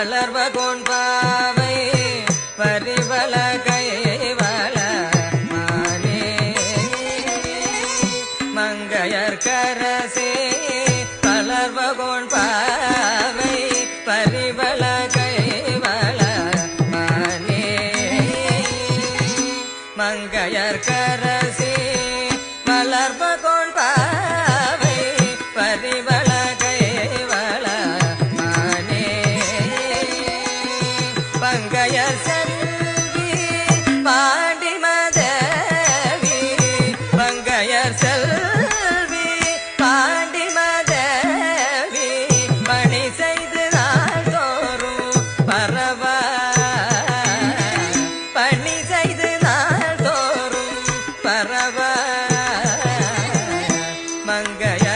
வளர்வகோன் பாவை பரிவள கைவள மானே மங்கையர்க்கரசே வளர்வகோன் பாவை பரிவள கைவள மானே மங்கையர்க்கரசே வளர்வகோன் பாவை பரிவள கைவள மானே பங்கையர் செல்வி பாண்டி மாதேவி பங்கையர் செல்வி பாண்டி மாதேவி பணி செய்து நாள் தோறும் பரவ பணி செய்து நாள் தோறும் பரவ மங்கைய